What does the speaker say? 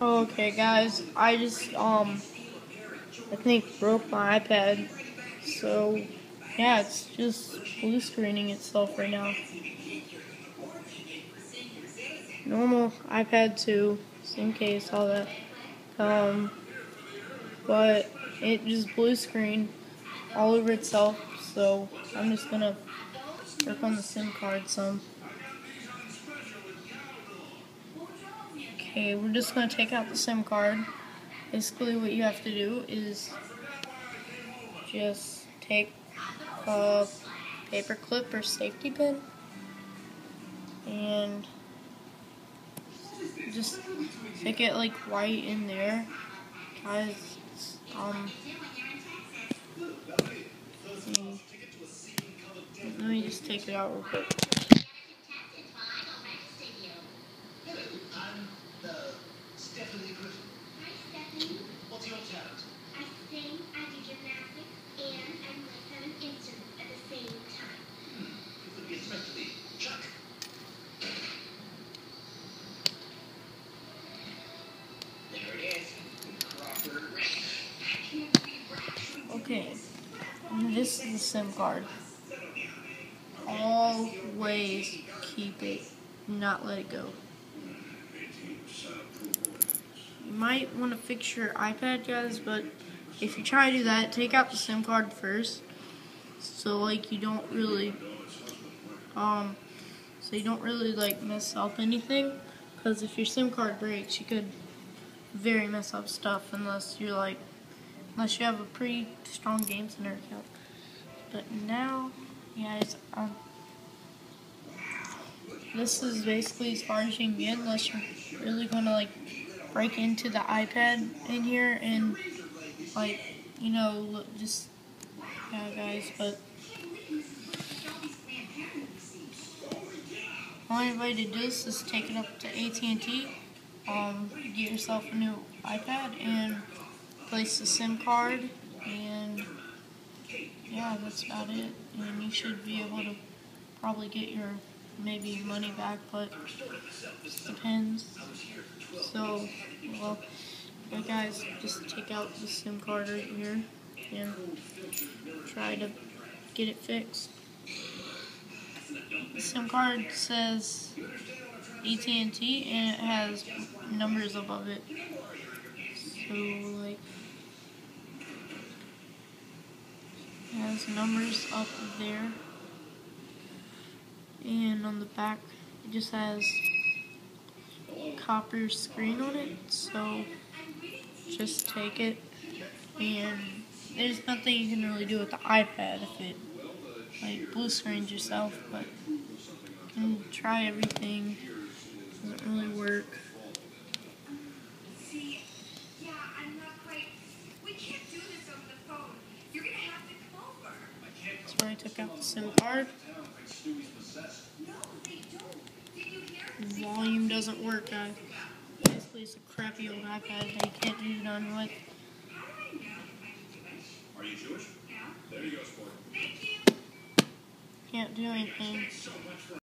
Okay, guys, I just I think broke my iPad, so yeah, it's just blue screening itself right now. Normal iPad 2, same case, all that. But it just blue screened all over itself, so I'm just gonna work on the SIM card some. Okay, we're just gonna take out the SIM card. Basically, what you have to do is just take a paper clip or safety pin and just stick it like right in there, guys. Let me just take it out real quick. What's your talent? I sing, I do gymnastics, and I play an instrument at the same time. You could be especially Chuck. There it is. Crawford Race. Okay, this is the SIM card. Always keep it, not let it go. You might want to fix your iPad, guys, but if you try to do that, take out the SIM card first, so like you don't really like mess up anything. Because if your SIM card breaks, you could very mess up stuff unless you have a pretty strong game center account. But now, guys, this is basically as far as you can get unless you're really gonna like break into the iPad in here and just yeah, guys. But the only way to do this is take it up to AT&T, get yourself a new iPad and place the SIM card, and yeah, that's about it. And you should be able to probably get your maybe money back, but it depends. So, well, yeah, guys, just take out the SIM card right here and try to get it fixed. The SIM card says AT&T and it has numbers above it. So, like, it has numbers up there. And on the back, it just has copper screen on it, so just take it, and there's nothing you can really do with the iPad if it like blue screens yourself, but you can try everything. Doesn't really work. That's where I took out the SIM card. Volume doesn't work, guys. Basically, it's a crappy old iPad that you can't do none with. Are you Jewish? Yeah. There you go, sport. Can't do anything.